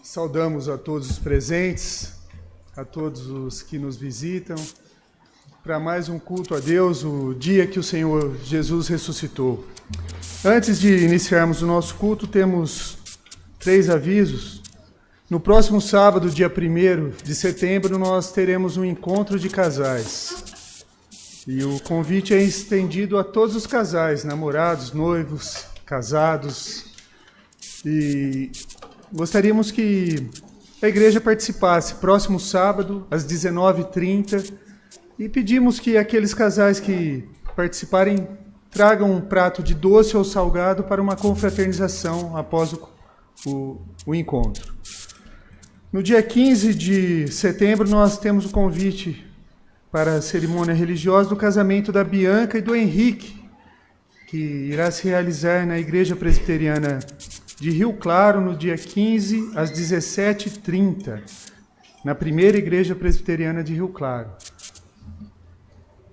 Saudamos a todos os presentes, a todos os que nos visitam, para mais um culto a Deus, o dia que o Senhor Jesus ressuscitou. Antes de iniciarmos o nosso culto, temos 3 avisos. No próximo sábado, dia 1º de setembro, nós teremos um encontro de casais. E o convite é estendido a todos os casais, namorados, noivos, casados. E gostaríamos que a igreja participasse próximo sábado, às 19h30, e pedimos que aqueles casais que participarem tragam um prato de doce ou salgado para uma confraternização após o encontro. No dia 15 de setembro, nós temos o convite para a cerimônia religiosa do casamento da Bianca e do Henrique, que irá se realizar na Igreja Presbiteriana de Rio Claro, no dia 15, às 17h30, na primeira Igreja Presbiteriana de Rio Claro.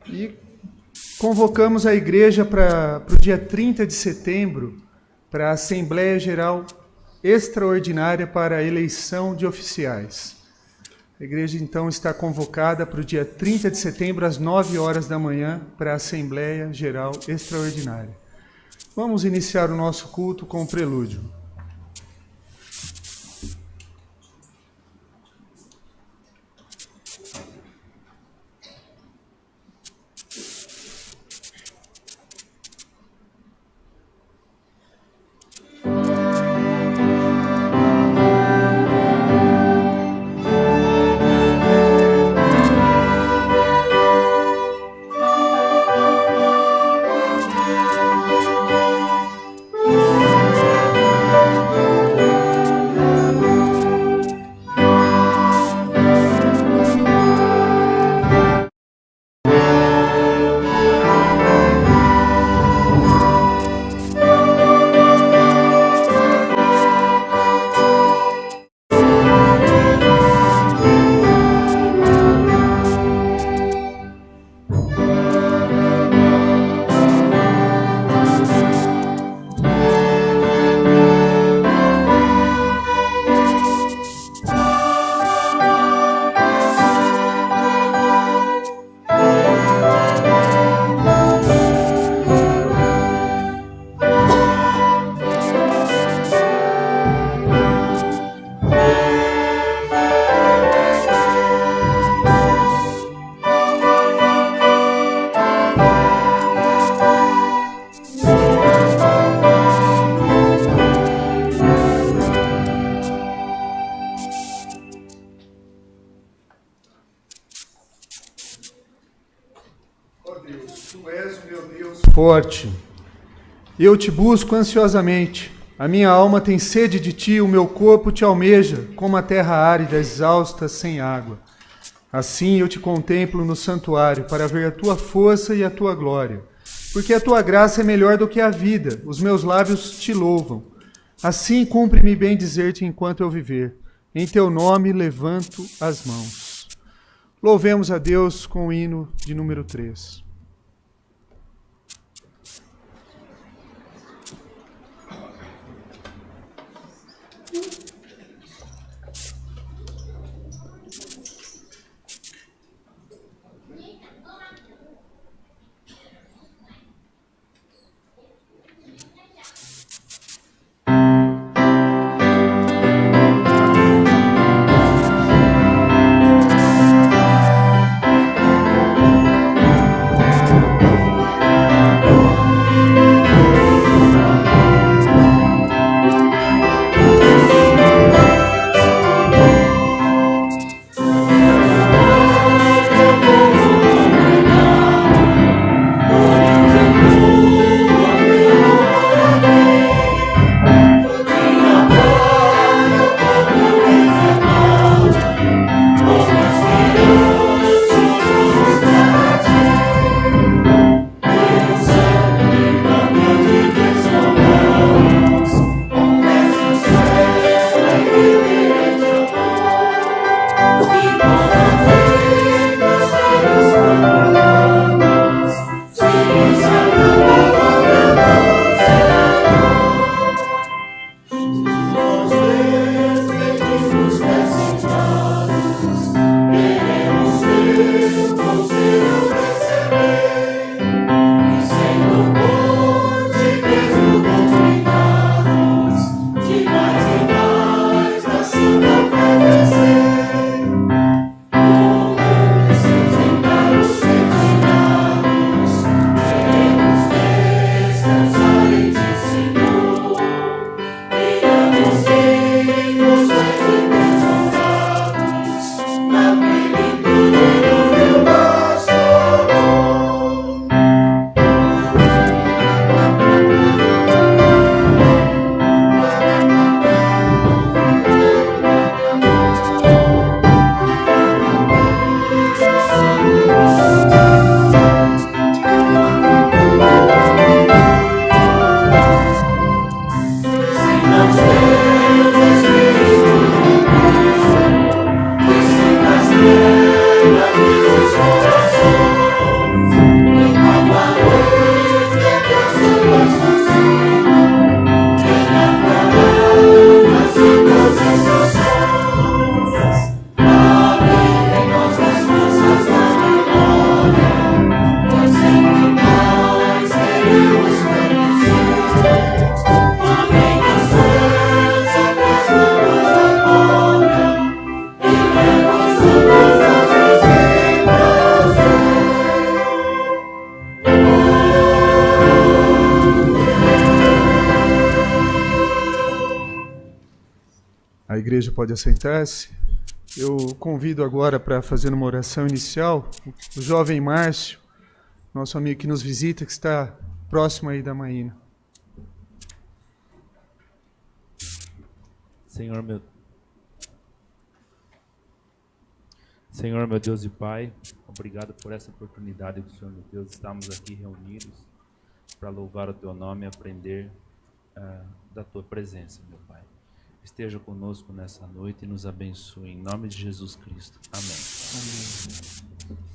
E convocamos a igreja para o dia 30 de setembro, para a Assembleia Geral Extraordinária para a eleição de oficiais. A igreja, então, está convocada para o dia 30 de setembro, às 9h da manhã, para a Assembleia Geral Extraordinária. Vamos iniciar o nosso culto com o prelúdio. Tu és o meu Deus forte. Eu te busco ansiosamente. A minha alma tem sede de ti, o meu corpo te almeja, como a terra árida, exausta, sem água. Assim eu te contemplo no santuário, para ver a tua força e a tua glória. Porque a tua graça é melhor do que a vida, os meus lábios te louvam. Assim cumpre-me bem dizer-te enquanto eu viver. Em teu nome levanto as mãos. Louvemos a Deus com o hino de número 3. A igreja pode assentar-se. Eu convido agora para fazer uma oração inicial o jovem Márcio, nosso amigo que nos visita, que está próximo aí da Maína. Senhor, meu Deus e Pai, obrigado por essa oportunidade que o Senhor nos deu. Estamos aqui reunidos para louvar o Teu nome e aprender da Tua presença, meu Pai. Esteja conosco nessa noite e nos abençoe. Em nome de Jesus Cristo. Amém. Amém.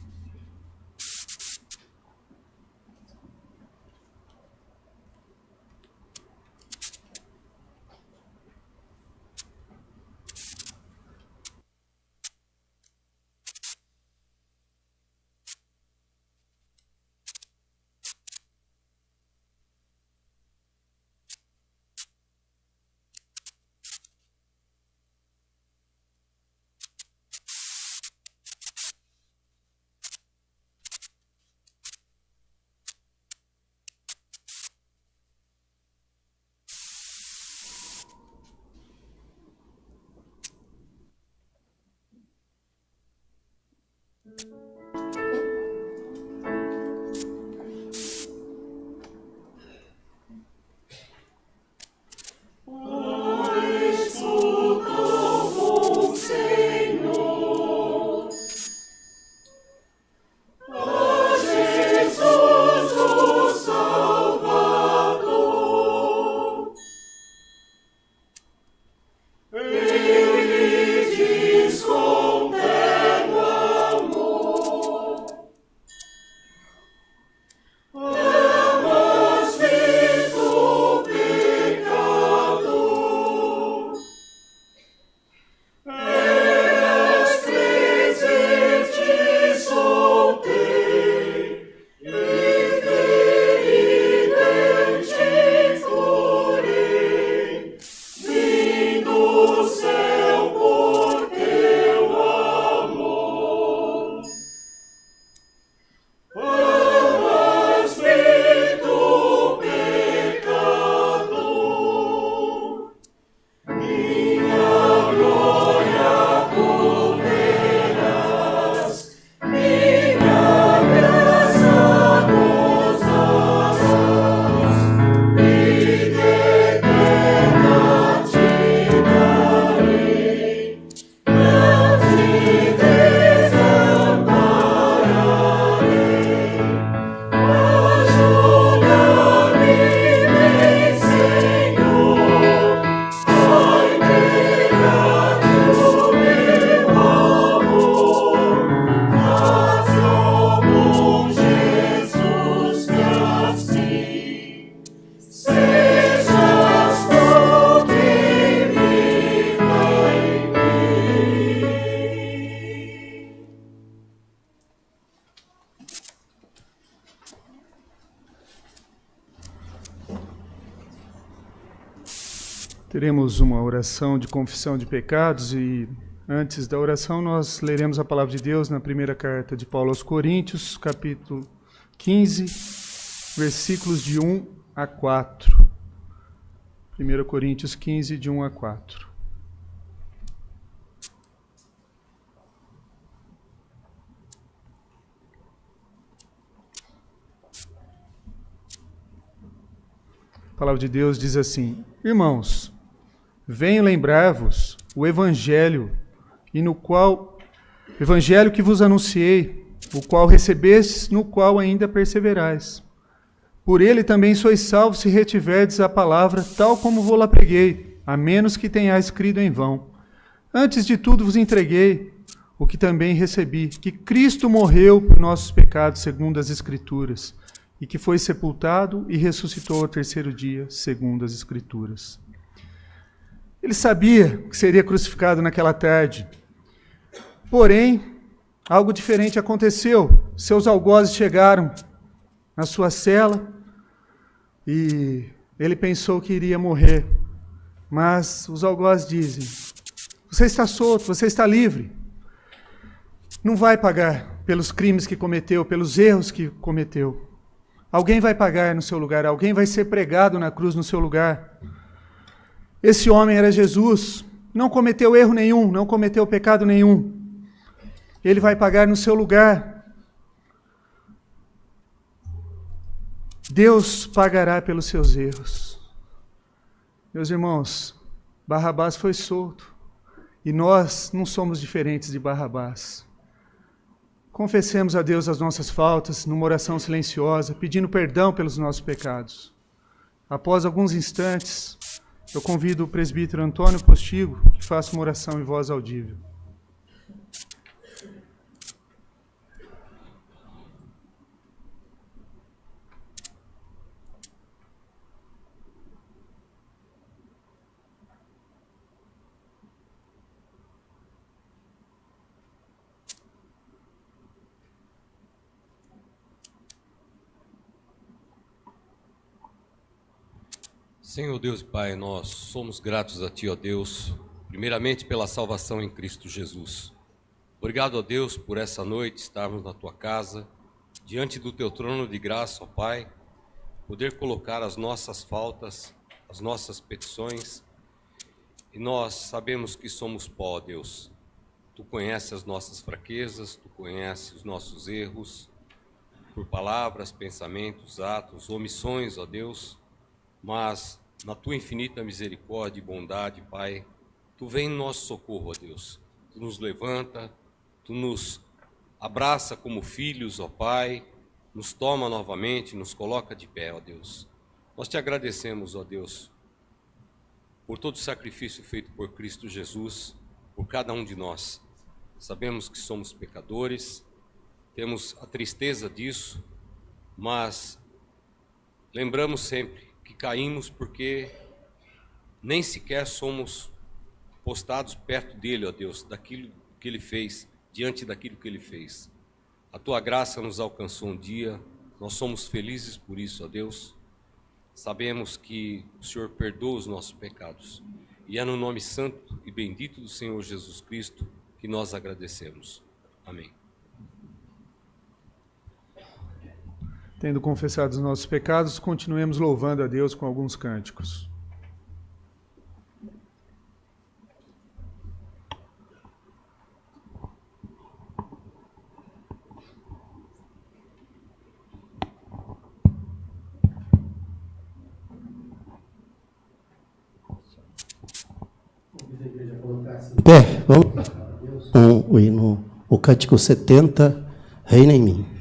Teremos uma oração de confissão de pecados e antes da oração nós leremos a palavra de Deus na primeira carta de Paulo aos Coríntios, capítulo 15, versículos de 1 a 4. 1 Coríntios 15, de 1 a 4. A palavra de Deus diz assim: Irmãos, venho lembrar-vos o evangelho que vos anunciei, o qual recebestes, no qual ainda perseverais. Por ele também sois salvos se retiverdes a palavra tal como vou-la preguei, a menos que tenhais crido em vão. Antes de tudo vos entreguei o que também recebi, que Cristo morreu por nossos pecados segundo as Escrituras, e que foi sepultado e ressuscitou ao terceiro dia, segundo as Escrituras. Ele sabia que seria crucificado naquela tarde. Porém, algo diferente aconteceu. Seus algozes chegaram na sua cela e ele pensou que iria morrer. Mas os algozes dizem: você está solto, você está livre. Não vai pagar pelos crimes que cometeu, pelos erros que cometeu. Alguém vai pagar no seu lugar, alguém vai ser pregado na cruz no seu lugar. Esse homem era Jesus, não cometeu erro nenhum, não cometeu pecado nenhum. Ele vai pagar no seu lugar. Deus pagará pelos seus erros. Meus irmãos, Barrabás foi solto, e nós não somos diferentes de Barrabás. Confessemos a Deus as nossas faltas numa oração silenciosa, pedindo perdão pelos nossos pecados. Após alguns instantes, eu convido o presbítero Antônio Postigo que faça uma oração em voz audível. Senhor Deus e Pai, nós somos gratos a Ti, ó Deus, primeiramente pela salvação em Cristo Jesus. Obrigado, ó Deus, por essa noite estarmos na Tua casa, diante do Teu trono de graça, ó Pai, poder colocar as nossas faltas, as nossas petições, e nós sabemos que somos pó, ó Deus. Tu conheces as nossas fraquezas, Tu conheces os nossos erros, por palavras, pensamentos, atos, omissões, ó Deus, mas na Tua infinita misericórdia e bondade, Pai, Tu vem em nosso socorro, ó Deus. Tu nos levanta, Tu nos abraça como filhos, ó Pai, nos toma novamente, nos coloca de pé, ó Deus. Nós Te agradecemos, ó Deus, por todo o sacrifício feito por Cristo Jesus, por cada um de nós. Sabemos que somos pecadores, temos a tristeza disso, mas lembramos sempre que caímos porque nem sequer somos postados perto dele, ó Deus, daquilo que ele fez, diante daquilo que ele fez. A Tua graça nos alcançou um dia, nós somos felizes por isso, ó Deus. Sabemos que o Senhor perdoa os nossos pecados e é no nome santo e bendito do Senhor Jesus Cristo que nós agradecemos. Amém. Tendo confessado os nossos pecados, continuemos louvando a Deus com alguns cânticos. Pé, vamos o hino, o cântico 70, Reina em mim.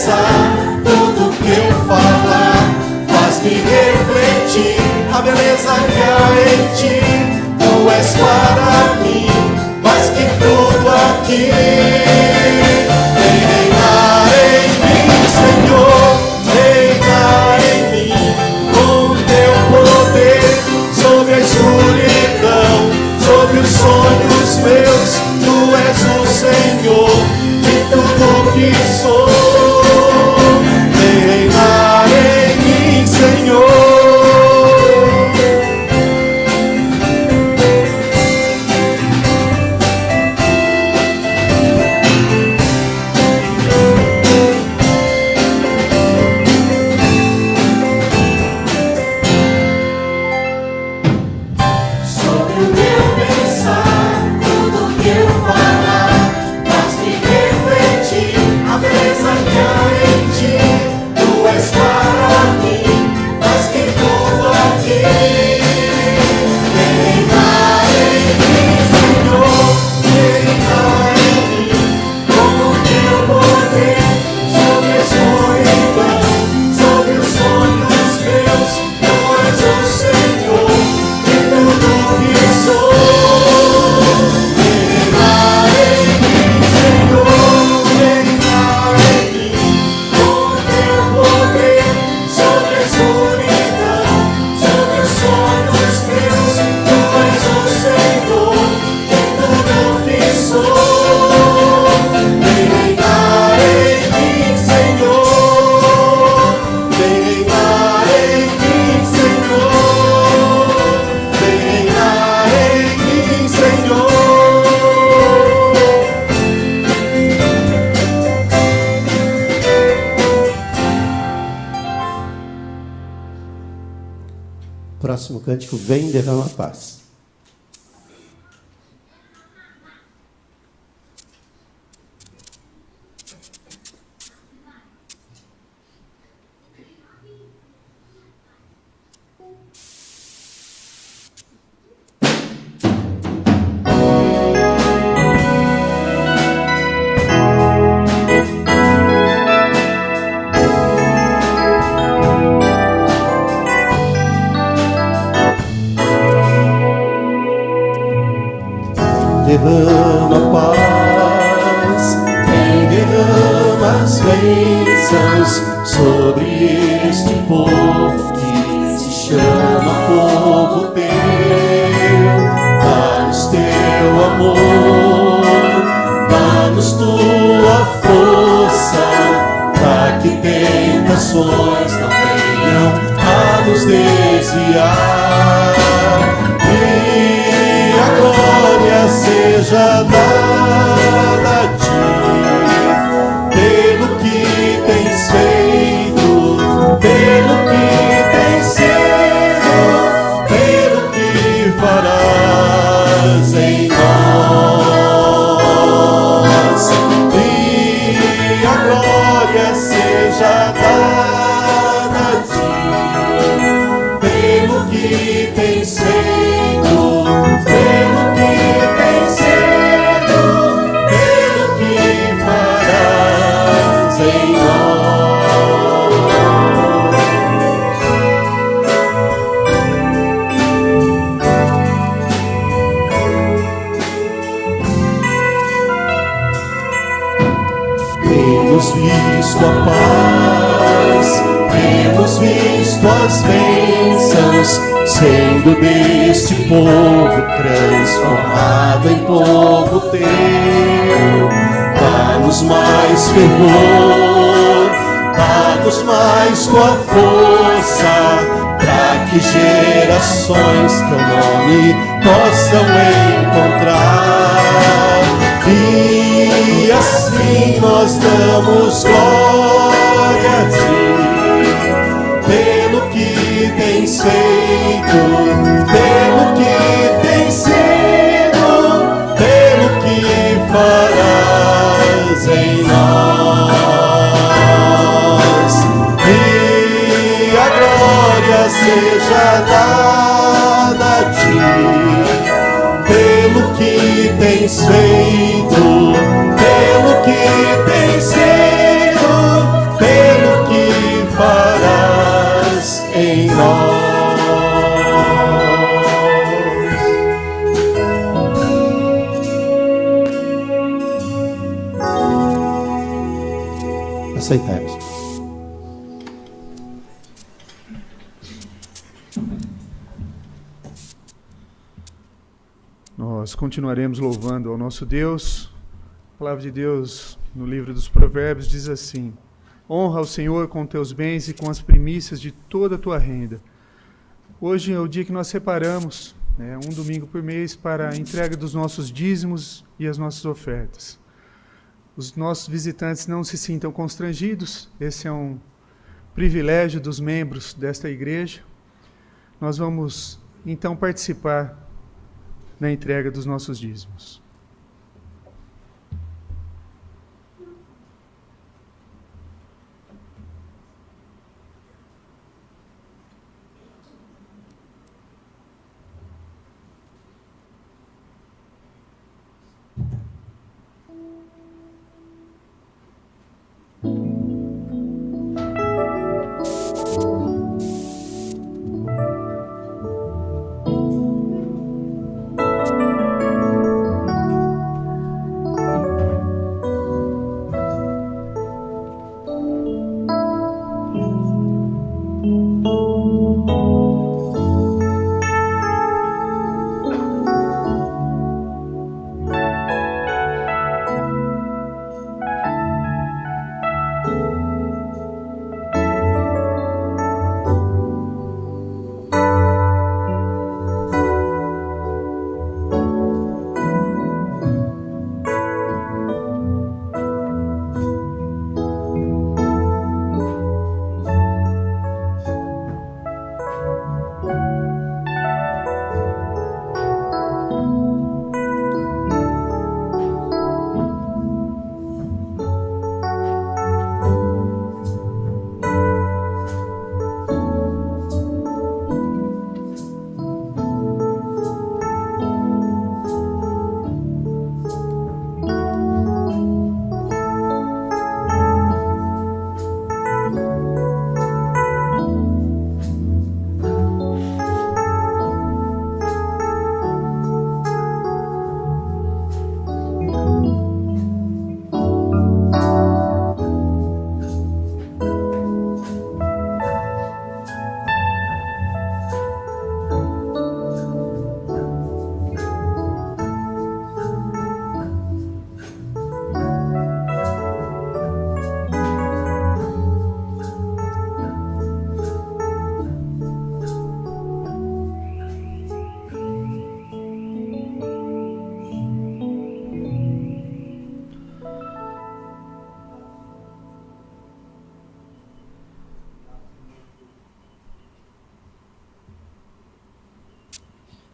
pensar, tudo que eu falar faz-me refletir a beleza que há em ti. Tu és para mim mais que tudo aqui. Vem reinar em mim, Senhor, reinar em mim com teu poder sobre a escuridão, sobre os sonhos meus. Tu és o Senhor de tudo que sou. Vem reinar em mim, Senhor. Próximo cântico, vem derrama paz. Derrama paz, vem derrama as bênçãos sobre este povo que se chama povo teu. Dá-nos teu amor, dá-nos tua força, para que tentações não venham a nos desviar. E a glória seja dada a ti, pelo que tens feito, pelo que tens sido, pelo que farás em nós. E a glória seja dada a ti, pelo que tens feito, pelo que tens sido, pelo que farás em nós. Temos visto a paz, temos visto as bênçãos sendo deste povo transformado em povo teu. Dá-nos mais fervor, dá-nos mais tua força, para que gerações teu nome possam encontrar. E assim nós damos glória a ti, pelo que tens feito, pelo que tens sido, pelo que farás em nós. E a glória seja dada a ti, pelo que tens feito, pelo que tens sido, aceitarmos. Nós continuaremos louvando ao nosso Deus. A palavra de Deus no livro dos Provérbios diz assim: honra ao Senhor com teus bens e com as primícias de toda a tua renda. Hoje é o dia que nós separamos, um domingo por mês, para a entrega dos nossos dízimos e as nossas ofertas. Os nossos visitantes não se sintam constrangidos, esse é um privilégio dos membros desta igreja. Nós vamos então participar na entrega dos nossos dízimos.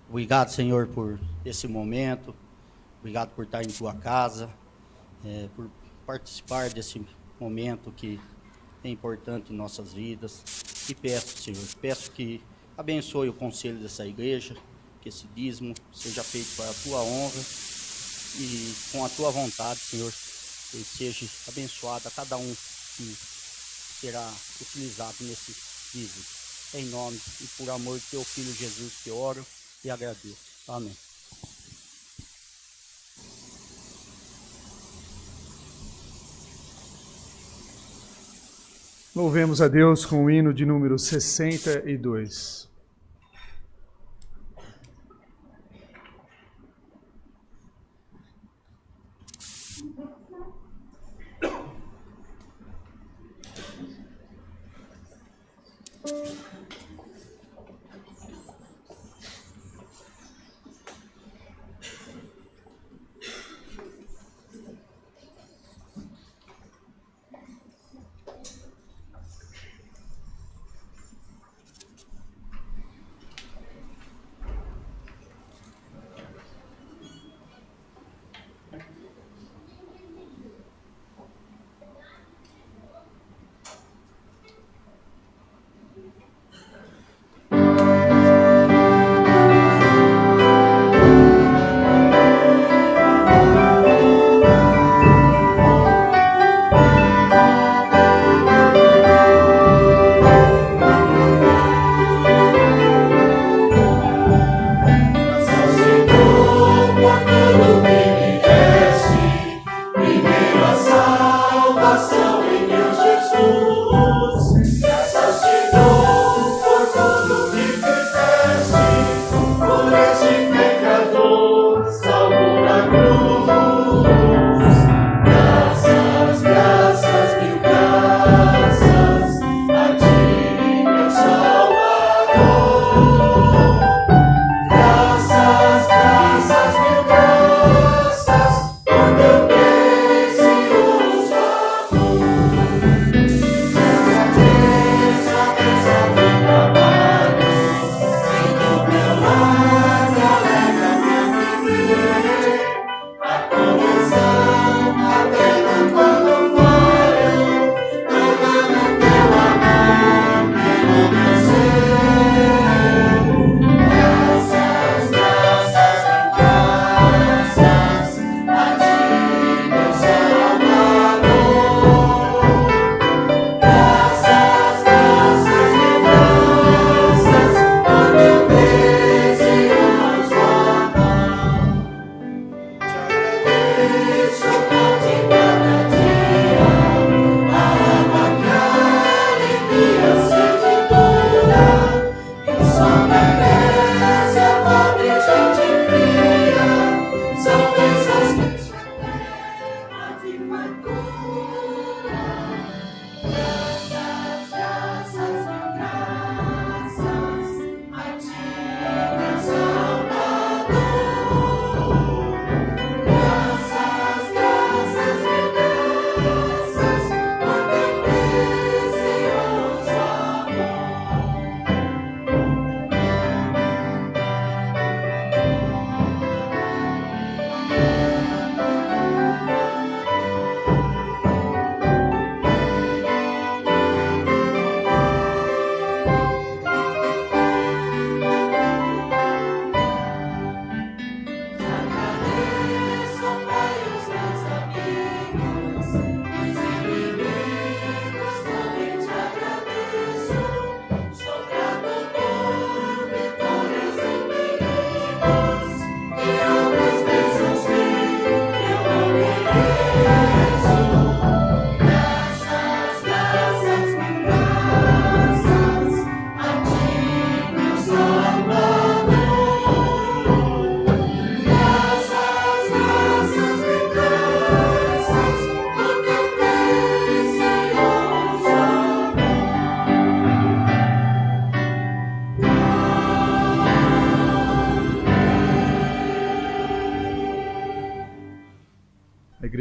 Obrigado, Senhor, por esse momento. Obrigado por estar em tua casa, por participar desse momento que é importante em nossas vidas. E peço, Senhor, que abençoe o conselho dessa igreja, que esse dízimo seja feito para a tua honra e com a tua vontade, Senhor, que seja abençoado a cada um que será utilizado nesse dízimo. Em nome e por amor de teu Filho Jesus que oro e agradeço. Amém. Louvemos a Deus com o hino de número 62.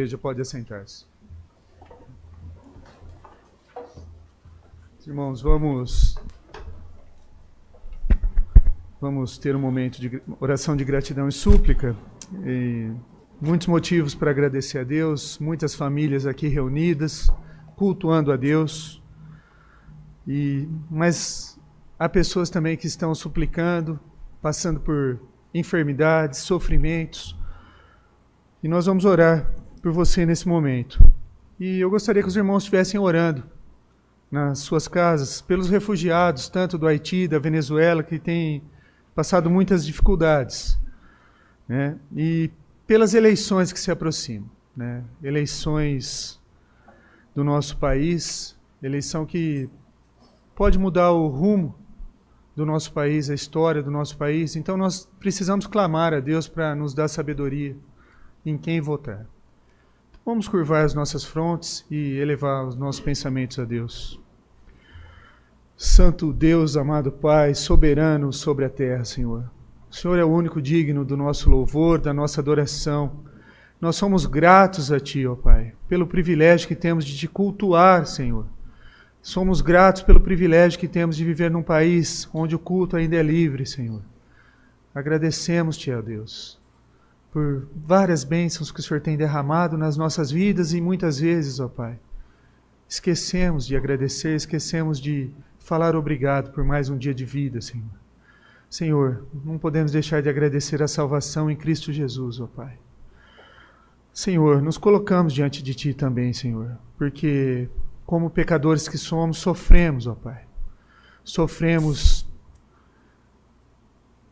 igreja pode assentar-se. Irmãos, vamos ter um momento de oração de gratidão e súplica. E muitos motivos para agradecer a Deus, muitas famílias aqui reunidas, cultuando a Deus. Mas há pessoas também que estão suplicando, passando por enfermidades, sofrimentos. E nós vamos orar por você nesse momento. E eu gostaria que os irmãos estivessem orando nas suas casas, pelos refugiados, tanto do Haiti, da Venezuela, que têm passado muitas dificuldades, né? E pelas eleições que se aproximam, né? Eleições do nosso país, eleição que pode mudar o rumo do nosso país, a história do nosso país. Então nós precisamos clamar a Deus para nos dar sabedoria em quem votar. Vamos curvar as nossas frontes e elevar os nossos pensamentos a Deus. Santo Deus, amado Pai, soberano sobre a terra, Senhor. O Senhor é o único digno do nosso louvor, da nossa adoração. Nós somos gratos a Ti, ó Pai, pelo privilégio que temos de Te cultuar, Senhor. Somos gratos pelo privilégio que temos de viver num país onde o culto ainda é livre, Senhor. Agradecemos-Te, ó Deus, por várias bênçãos que o Senhor tem derramado nas nossas vidas e muitas vezes, ó Pai, esquecemos de agradecer, esquecemos de falar obrigado por mais um dia de vida, Senhor. Senhor, não podemos deixar de agradecer a salvação em Cristo Jesus, ó Pai. Senhor, nos colocamos diante de Ti também, Senhor, porque como pecadores que somos, sofremos, ó Pai. Sofremos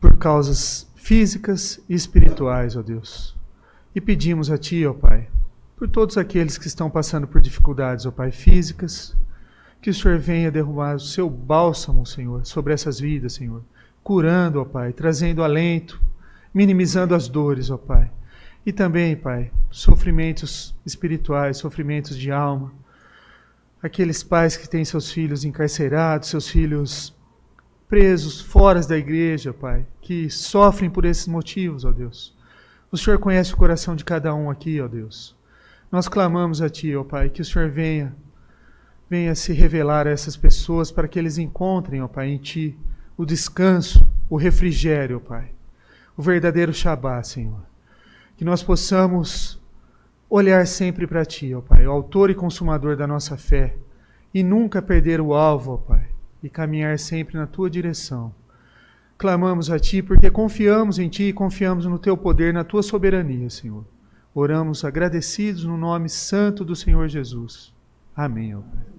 por causas físicas e espirituais, ó Deus. E pedimos a Ti, ó Pai, por todos aqueles que estão passando por dificuldades, ó Pai, físicas, que o Senhor venha derramar o Seu bálsamo, Senhor, sobre essas vidas, Senhor, curando, ó Pai, trazendo alento, minimizando as dores, ó Pai. E também, Pai, sofrimentos espirituais, sofrimentos de alma, aqueles pais que têm seus filhos encarcerados, seus filhos presos, fora da igreja, Pai, que sofrem por esses motivos, ó Deus. O Senhor conhece o coração de cada um aqui, ó Deus. Nós clamamos a Ti, ó Pai, que o Senhor venha se revelar a essas pessoas para que eles encontrem, ó Pai, em Ti o descanso, o refrigério, ó Pai, o verdadeiro Shabá, Senhor. Que nós possamos olhar sempre para Ti, ó Pai, o autor e consumador da nossa fé, e nunca perder o alvo, ó Pai, e caminhar sempre na Tua direção. Clamamos a Ti porque confiamos em Ti e confiamos no Teu poder, na Tua soberania, Senhor. Oramos agradecidos no nome santo do Senhor Jesus. Amém, ó Pai.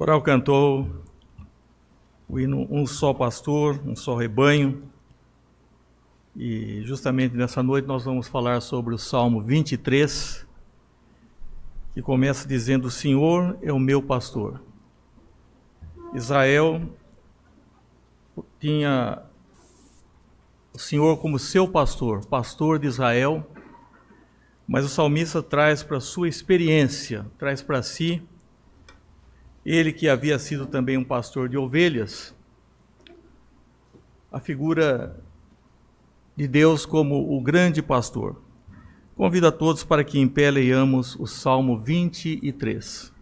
coral cantou o hino Um Só Pastor, Um Só Rebanho. E justamente nessa noite nós vamos falar sobre o Salmo 23, que começa dizendo: o Senhor é o meu pastor. Israel tinha o Senhor como seu pastor, pastor de Israel, mas o salmista traz para sua experiência, traz para si, ele que havia sido também um pastor de ovelhas, a figura de Deus como o grande pastor. Convido a todos para que em pé leiamos o Salmo 23.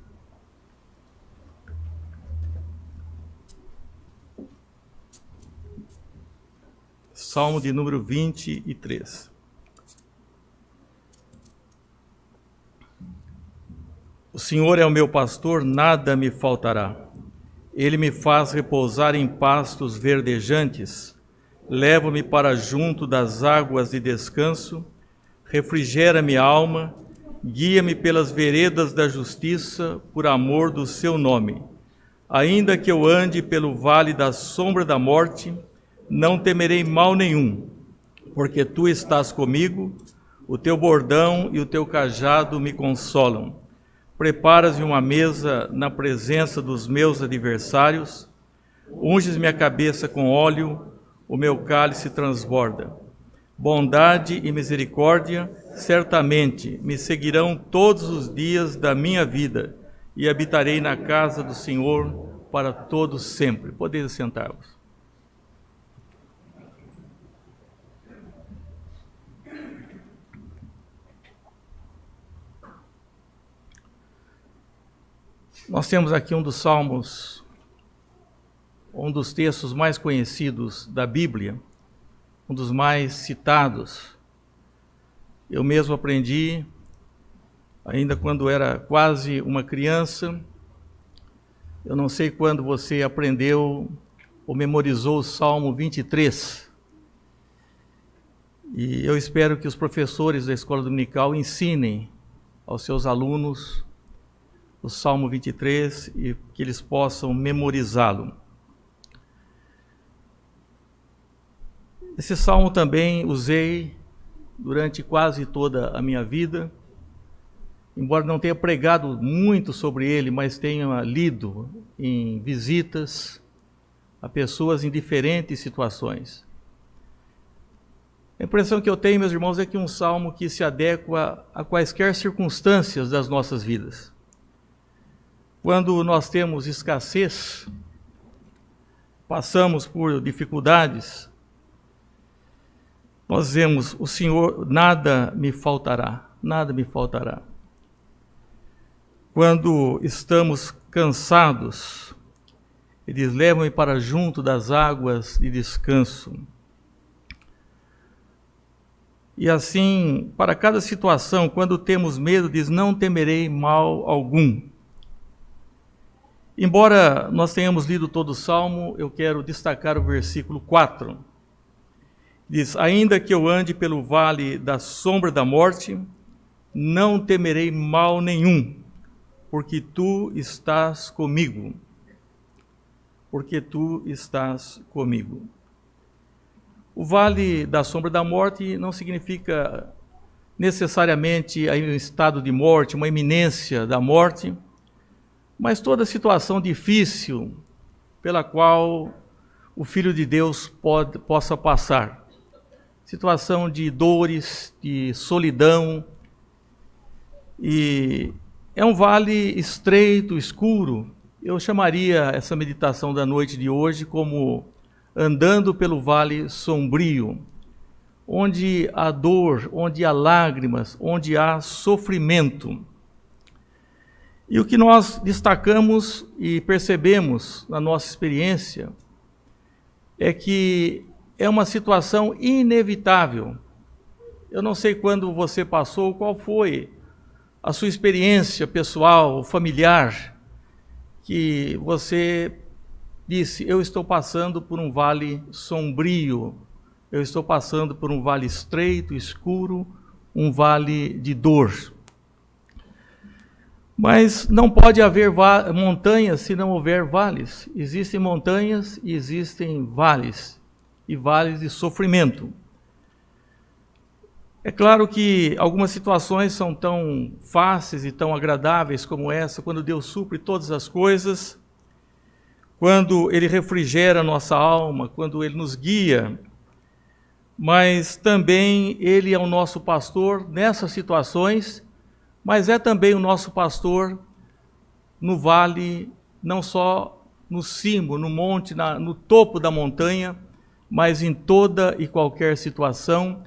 Salmo de número 23. O Senhor é o meu pastor, nada me faltará. Ele me faz repousar em pastos verdejantes, leva-me para junto das águas de descanso, refrigera minha alma, guia-me pelas veredas da justiça, por amor do seu nome. Ainda que eu ande pelo vale da sombra da morte, não temerei mal nenhum, porque tu estás comigo, o teu bordão e o teu cajado me consolam. Preparas-me uma mesa na presença dos meus adversários, unges minha cabeça com óleo, o meu cálice transborda. Bondade e misericórdia certamente me seguirão todos os dias da minha vida, e habitarei na casa do Senhor para todos sempre. Podeis sentar-vos. Nós temos aqui um dos salmos, um dos textos mais conhecidos da Bíblia, um dos mais citados. Eu mesmo aprendi, ainda quando era quase uma criança. Eu não sei quando você aprendeu ou memorizou o Salmo 23. E eu espero que os professores da escola dominical ensinem aos seus alunos o Salmo 23 e que eles possam memorizá-lo. Esse salmo também usei durante quase toda a minha vida, embora não tenha pregado muito sobre ele, mas tenha lido em visitas a pessoas em diferentes situações. A impressão que eu tenho, meus irmãos, é que um salmo que se adequa a quaisquer circunstâncias das nossas vidas. Quando nós temos escassez, passamos por dificuldades, nós dizemos: o Senhor, nada me faltará, nada me faltará. Quando estamos cansados, Ele diz: leva-me para junto das águas de descanso. E assim, para cada situação, quando temos medo, diz: não temerei mal algum. Embora nós tenhamos lido todo o Salmo, eu quero destacar o versículo 4. Diz: ainda que eu ande pelo vale da sombra da morte, não temerei mal nenhum, porque tu estás comigo. Porque tu estás comigo. O vale da sombra da morte não significa necessariamente um estado de morte, uma iminência da morte, mas toda situação difícil pela qual o Filho de Deus possa passar. Situação de dores, de solidão. E é um vale estreito, escuro. Eu chamaria essa meditação da noite de hoje como andando pelo vale sombrio, onde há dor, onde há lágrimas, onde há sofrimento. E o que nós destacamos e percebemos na nossa experiência é que é uma situação inevitável. Eu não sei quando você passou, qual foi a sua experiência pessoal, familiar, que você disse: eu estou passando por um vale sombrio, eu estou passando por um vale estreito, escuro, um vale de dor. Mas não pode haver montanhas se não houver vales. Existem montanhas e existem vales, e vales de sofrimento. É claro que algumas situações são tão fáceis e tão agradáveis como essa, quando Deus supre todas as coisas, quando Ele refrigera a nossa alma, quando Ele nos guia, mas também Ele é o nosso pastor nessas situações, mas é também o nosso pastor no vale, não só no cimo, no monte, no topo da montanha, mas em toda e qualquer situação,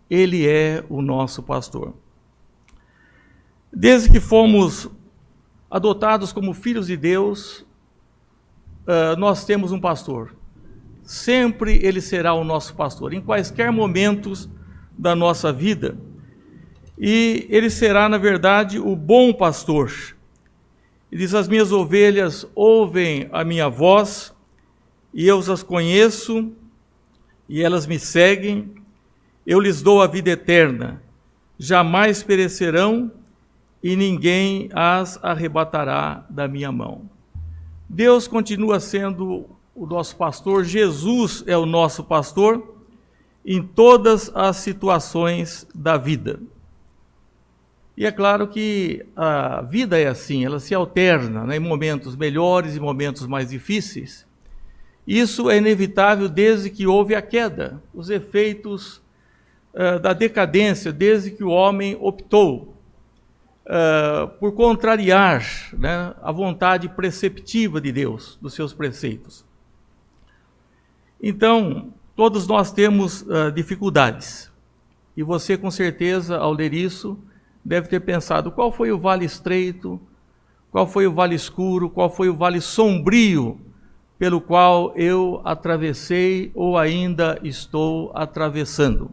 Ele é o nosso pastor. Desde que fomos adotados como filhos de Deus, nós temos um pastor. Sempre Ele será o nosso pastor, em quaisquer momentos da nossa vida. E Ele será, na verdade, o bom pastor. Ele diz: as minhas ovelhas ouvem a minha voz, e eu as conheço, e elas me seguem. Eu lhes dou a vida eterna, jamais perecerão, e ninguém as arrebatará da minha mão. Deus continua sendo o nosso pastor, Jesus é o nosso pastor em todas as situações da vida. E é claro que a vida é assim, ela se alterna, né, em momentos melhores e momentos mais difíceis. Isso é inevitável desde que houve a queda, os efeitos da decadência, desde que o homem optou por contrariar, né, a vontade preceptiva de Deus, dos seus preceitos. Então, todos nós temos dificuldades. E você, com certeza, ao ler isso, deve ter pensado: qual foi o vale estreito, qual foi o vale escuro, qual foi o vale sombrio pelo qual eu atravessei ou ainda estou atravessando.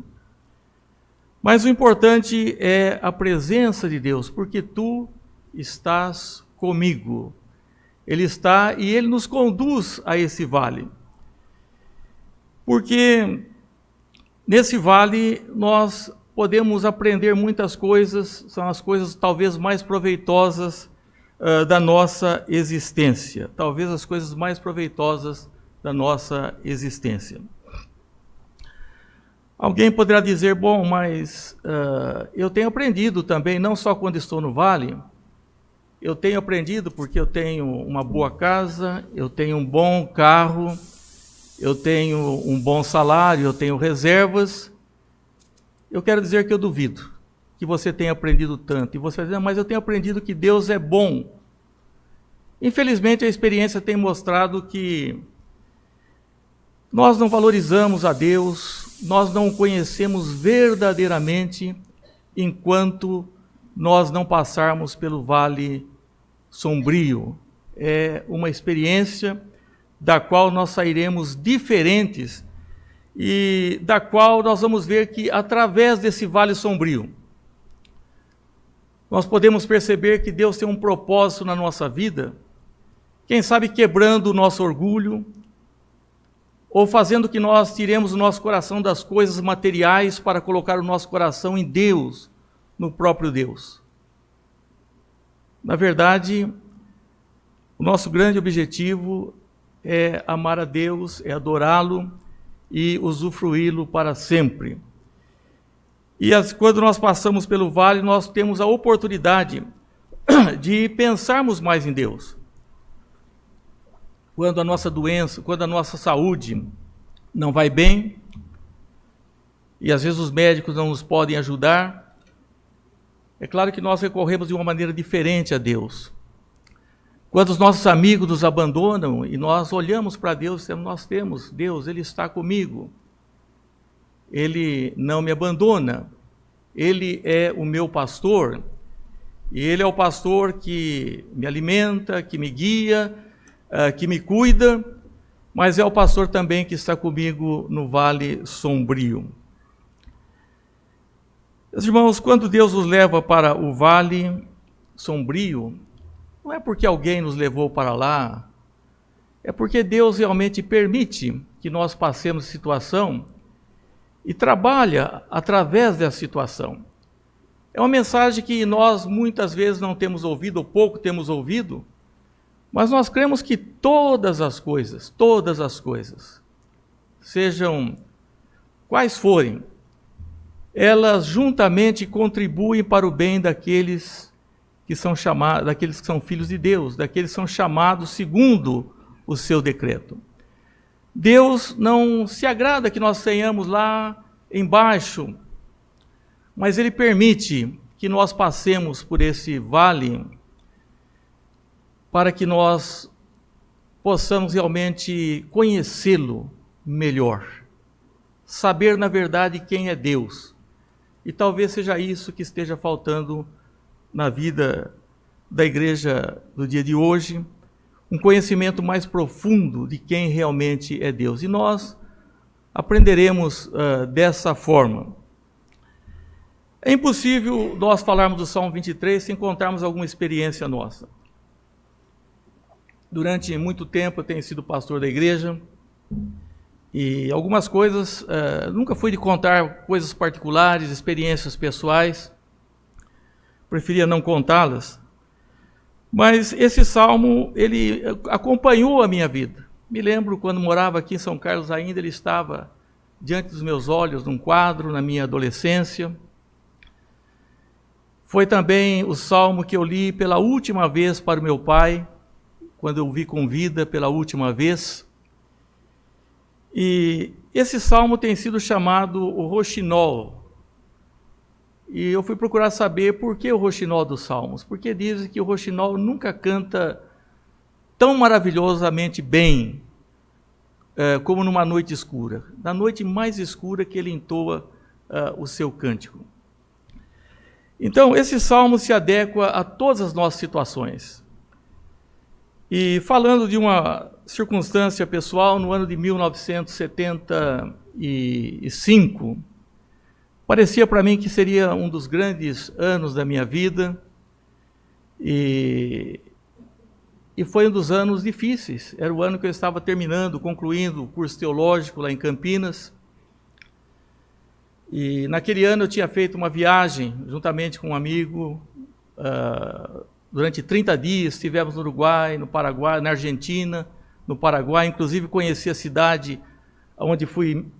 Mas o importante é a presença de Deus, porque tu estás comigo. Ele está e Ele nos conduz a esse vale. Porque nesse vale nós podemos aprender muitas coisas, são as coisas talvez mais proveitosas da nossa existência. Talvez as coisas mais proveitosas da nossa existência. Alguém poderá dizer: bom, mas eu tenho aprendido também, não só quando estou no vale, eu tenho aprendido porque eu tenho uma boa casa, eu tenho um bom carro, eu tenho um bom salário, eu tenho reservas. Eu quero dizer que eu duvido que você tenha aprendido tanto. E você diz: mas eu tenho aprendido que Deus é bom. Infelizmente, a experiência tem mostrado que nós não valorizamos a Deus, nós não o conhecemos verdadeiramente enquanto nós não passarmos pelo vale sombrio. É uma experiência da qual nós sairemos diferentes e da qual nós vamos ver que, através desse vale sombrio, nós podemos perceber que Deus tem um propósito na nossa vida, quem sabe quebrando o nosso orgulho, ou fazendo que nós tiremos o nosso coração das coisas materiais para colocar o nosso coração em Deus, no próprio Deus. Na verdade, o nosso grande objetivo é amar a Deus, é adorá-lo e usufruí-lo para sempre. E quando nós passamos pelo vale, nós temos a oportunidade de pensarmos mais em Deus. Quando a nossa doença, quando a nossa saúde não vai bem, e às vezes os médicos não nos podem ajudar, é claro que nós recorremos de uma maneira diferente a Deus. Quando os nossos amigos nos abandonam e nós olhamos para Deus e dizemos: nós temos Deus, Ele está comigo. Ele não me abandona. Ele é o meu pastor. E Ele é o pastor que me alimenta, que me guia, que me cuida, mas é o pastor também que está comigo no vale sombrio. Meus irmãos, quando Deus nos leva para o vale sombrio, não é porque alguém nos levou para lá, é porque Deus realmente permite que nós passemos situação e trabalha através dessa situação. É uma mensagem que nós muitas vezes não temos ouvido, ou pouco temos ouvido, mas nós cremos que todas as coisas, sejam quais forem, elas juntamente contribuem para o bem daqueles que são chamados, daqueles que são filhos de Deus, daqueles que são chamados segundo o seu decreto. Deus não se agrada que nós tenhamos lá embaixo, mas Ele permite que nós passemos por esse vale para que nós possamos realmente conhecê-lo melhor, saber na verdade quem é Deus. E talvez seja isso que esteja faltando na vida da igreja do dia de hoje, um conhecimento mais profundo de quem realmente é Deus. E nós aprenderemos dessa forma. É impossível nós falarmos do Salmo 23 sem contarmos alguma experiência nossa. Durante muito tempo eu tenho sido pastor da igreja e algumas coisas, nunca fui de contar coisas particulares, experiências pessoais, preferia não contá-las, mas esse salmo, ele acompanhou a minha vida. Me lembro quando morava aqui em São Carlos ainda, ele estava diante dos meus olhos num quadro na minha adolescência. Foi também o salmo que eu li pela última vez para o meu pai, quando eu o vi com vida pela última vez. E esse salmo tem sido chamado o roxinol. E eu fui procurar saber por que o roxinol dos salmos. Porque dizem que o roxinol nunca canta tão maravilhosamente bem como numa noite escura. Na noite mais escura que ele entoa o seu cântico. Então, esse salmo se adequa a todas as nossas situações. E falando de uma circunstância pessoal, no ano de 1975, parecia para mim que seria um dos grandes anos da minha vida, e foi um dos anos difíceis. Era o ano que eu estava concluindo o curso teológico lá em Campinas. E naquele ano eu tinha feito uma viagem, juntamente com um amigo, durante 30 dias, estivemos no Uruguai, no Paraguai, na Argentina, no Paraguai, inclusive conheci a cidade onde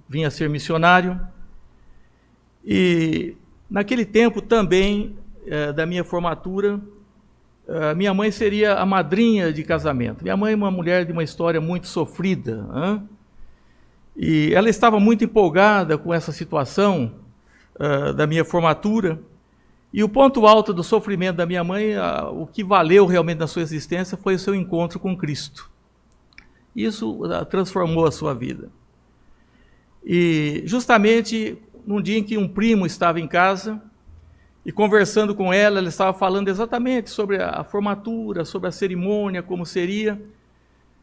vim a ser missionário. E naquele tempo também, da minha formatura, minha mãe seria a madrinha de casamento. Minha mãe é uma mulher de uma história muito sofrida, e ela estava muito empolgada com essa situação da minha formatura. E o ponto alto do sofrimento da minha mãe, o que valeu realmente na sua existência, foi o seu encontro com Cristo. Isso transformou a sua vida. E justamente num dia em que um primo estava em casa, e conversando com ela, ela estava falando exatamente sobre a formatura, sobre a cerimônia, como seria.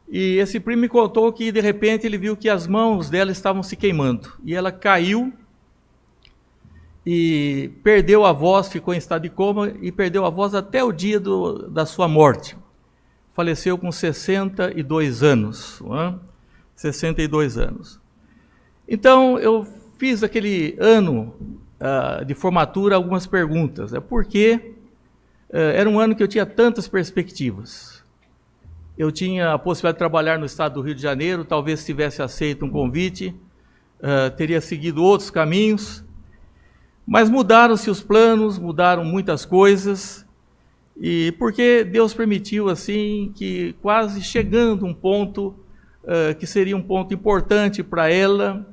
E esse primo me contou que, de repente, ele viu que as mãos dela estavam se queimando. E ela caiu e perdeu a voz, ficou em estado de coma e perdeu a voz até o dia da sua morte. Faleceu com 62 anos. 62 anos. Então, eu fiz aquele ano de formatura algumas perguntas. Porque era um ano que eu tinha tantas perspectivas. Eu tinha a possibilidade de trabalhar no estado do Rio de Janeiro, talvez tivesse aceito um convite, teria seguido outros caminhos, mas mudaram-se os planos, mudaram muitas coisas, e porque Deus permitiu assim que quase chegando um ponto que seria um ponto importante para ela,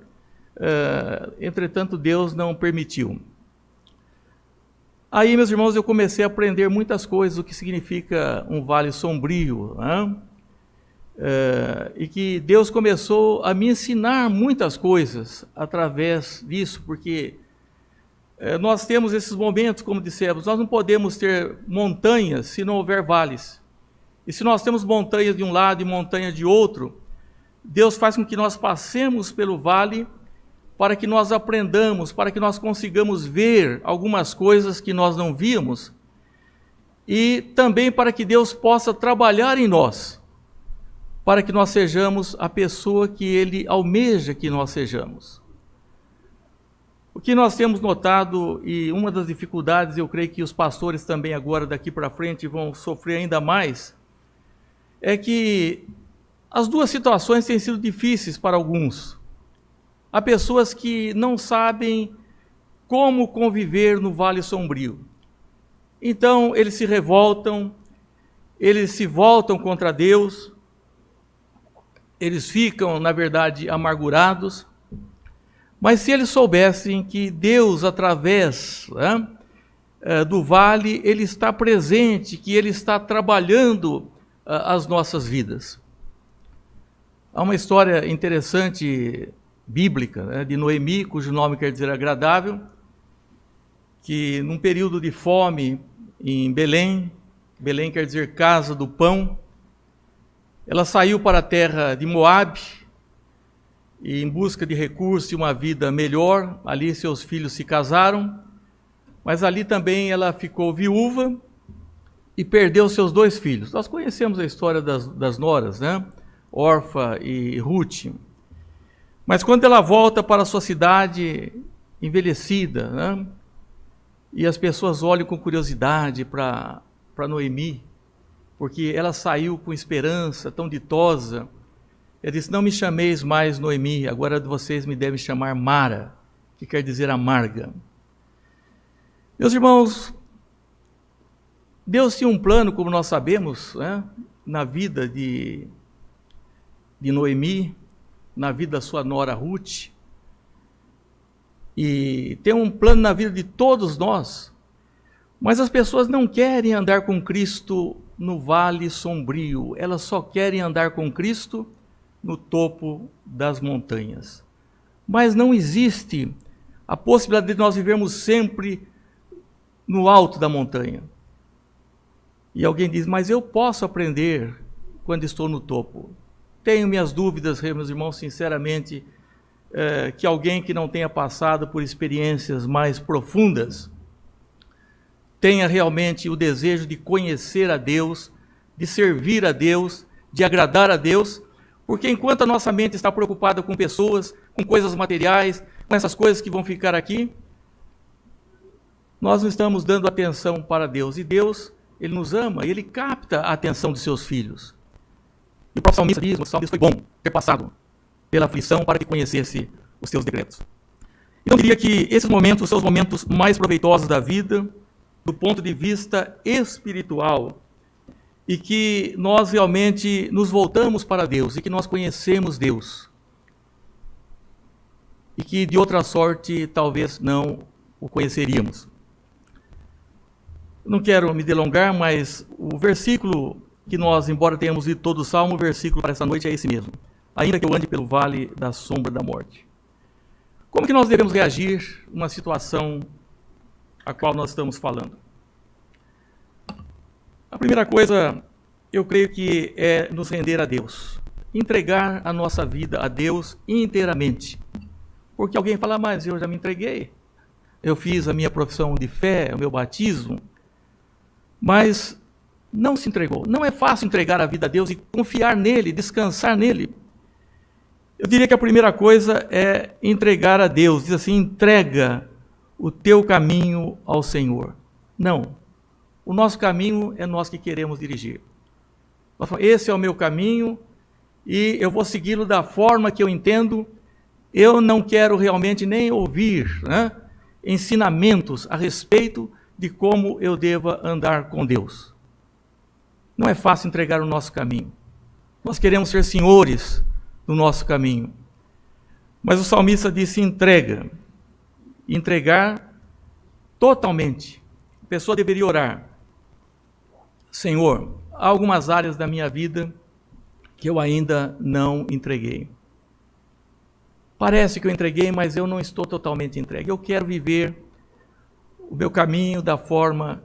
entretanto Deus não permitiu. Aí, meus irmãos, eu comecei a aprender muitas coisas, o que significa um vale sombrio, e que Deus começou a me ensinar muitas coisas através disso, porque nós temos esses momentos, como dissemos, nós não podemos ter montanhas se não houver vales. E se nós temos montanhas de um lado e montanhas de outro, Deus faz com que nós passemos pelo vale para que nós aprendamos, para que nós consigamos ver algumas coisas que nós não víamos, e também para que Deus possa trabalhar em nós, para que nós sejamos a pessoa que Ele almeja que nós sejamos. O que nós temos notado, e uma das dificuldades, eu creio que os pastores também agora daqui para frente vão sofrer ainda mais, é que as duas situações têm sido difíceis para alguns. Há pessoas que não sabem como conviver no vale sombrio. Então, eles se revoltam, eles se voltam contra Deus, eles ficam, na verdade, amargurados. Mas se eles soubessem que Deus, através do vale, Ele está presente, que Ele está trabalhando as nossas vidas. Há uma história interessante, bíblica, de Noemi, cujo nome quer dizer agradável, que num período de fome em Belém, Belém quer dizer casa do pão, ela saiu para a terra de Moabe, e em busca de recursos e uma vida melhor. Ali seus filhos se casaram, mas ali também ela ficou viúva e perdeu seus 2 filhos. Nós conhecemos a história das noras, né? Orfa e Ruth. Mas quando ela volta para a sua cidade envelhecida, né? E as pessoas olham com curiosidade para Noemi, porque ela saiu com esperança, tão ditosa. Ele disse: não me chameis mais Noemi, agora vocês me devem chamar Mara, que quer dizer amarga. Meus irmãos, Deus tinha um plano, como nós sabemos, né, na vida de Noemi, na vida da sua nora Ruth, e tem um plano na vida de todos nós, mas as pessoas não querem andar com Cristo no vale sombrio, elas só querem andar com Cristo no topo das montanhas. Mas não existe a possibilidade de nós vivermos sempre no alto da montanha. E alguém diz: mas eu posso aprender quando estou no topo. Tenho minhas dúvidas, meus irmãos, sinceramente, que alguém que não tenha passado por experiências mais profundas tenha realmente o desejo de conhecer a Deus, de servir a Deus, de agradar a Deus, porque enquanto a nossa mente está preocupada com pessoas, com coisas materiais, com essas coisas que vão ficar aqui, nós não estamos dando atenção para Deus. E Deus, Ele nos ama, e Ele capta a atenção de seus filhos. E o próprio salmista diz: o salmista foi bom ter passado pela aflição para que conhecesse os teus decretos. Então eu diria que esses momentos são os momentos mais proveitosos da vida, do ponto de vista espiritual, e que nós realmente nos voltamos para Deus, e que nós conhecemos Deus, e que de outra sorte talvez não o conheceríamos. Não quero me delongar, mas o versículo que nós, embora tenhamos lido todo o Salmo, o versículo para essa noite é esse mesmo: ainda que eu ande pelo vale da sombra da morte. Como que nós devemos reagir numa situação a qual nós estamos falando? A primeira coisa, eu creio que é nos render a Deus, entregar a nossa vida a Deus inteiramente. Porque alguém fala: mas eu já me entreguei, eu fiz a minha profissão de fé, o meu batismo, mas não se entregou. Não é fácil entregar a vida a Deus e confiar nele, descansar nele. Eu diria que a primeira coisa é entregar a Deus. Diz assim: entrega o teu caminho ao Senhor. Não. O nosso caminho é nós que queremos dirigir. Nós falamos: esse é o meu caminho e eu vou segui-lo da forma que eu entendo. Eu não quero realmente nem ouvir, ensinamentos a respeito de como eu deva andar com Deus. Não é fácil entregar o nosso caminho. Nós queremos ser senhores do nosso caminho. Mas o salmista disse: entrega. Entregar totalmente. A pessoa deveria orar: Senhor, há algumas áreas da minha vida que eu ainda não entreguei. Parece que eu entreguei, mas eu não estou totalmente entregue. Eu quero viver o meu caminho da forma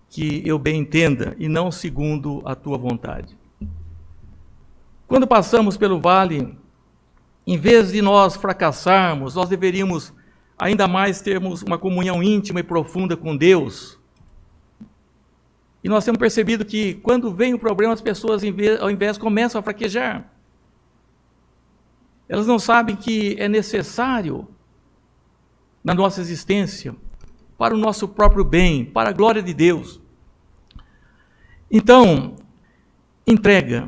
que eu bem entenda e não segundo a tua vontade. Quando passamos pelo vale, em vez de nós fracassarmos, nós deveríamos ainda mais termos uma comunhão íntima e profunda com Deus. E nós temos percebido que quando vem o problema, as pessoas ao invés começam a fraquejar. Elas não sabem que é necessário na nossa existência, para o nosso próprio bem, para a glória de Deus. Então, entregar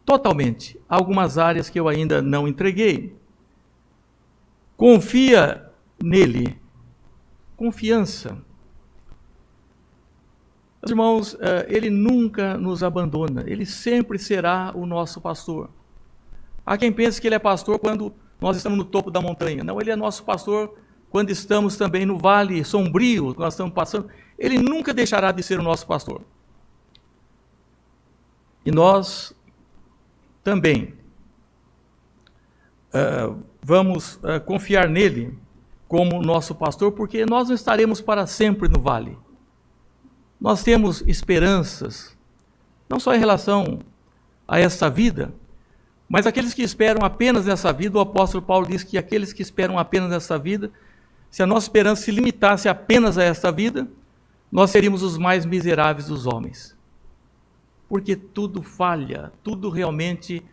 totalmente algumas áreas que eu ainda não entreguei. Confia nele. Confiança. Meus irmãos, ele nunca nos abandona, ele sempre será o nosso pastor. Há quem pense que ele é pastor quando nós estamos no topo da montanha. Não, ele é nosso pastor quando estamos também no vale sombrio, nós estamos passando. Ele nunca deixará de ser o nosso pastor. E nós também vamos confiar nele como nosso pastor, porque nós não estaremos para sempre no vale. Nós temos esperanças, não só em relação a esta vida, mas aqueles que esperam apenas nessa vida. O apóstolo Paulo diz que aqueles que esperam apenas nessa vida, se a nossa esperança se limitasse apenas a esta vida, nós seríamos os mais miseráveis dos homens. Porque tudo falha, tudo realmente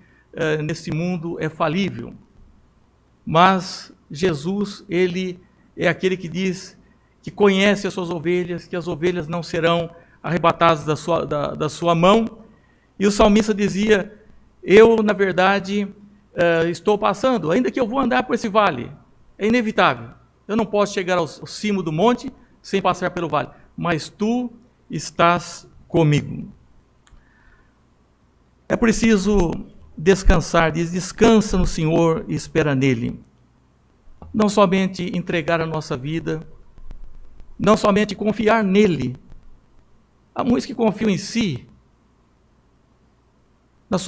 nesse mundo é falível. Mas Jesus, ele é aquele que diz que conhece as suas ovelhas, que as ovelhas não serão arrebatadas da sua mão. E o salmista dizia: eu, na verdade, estou passando, ainda que eu vou andar por esse vale, é inevitável. Eu não posso chegar ao cimo do monte sem passar pelo vale, mas tu estás comigo. É preciso descansar, diz: descansa no Senhor e espera nele. Não somente entregar a nossa vida, não somente confiar nele. Há muitos que confiam em si,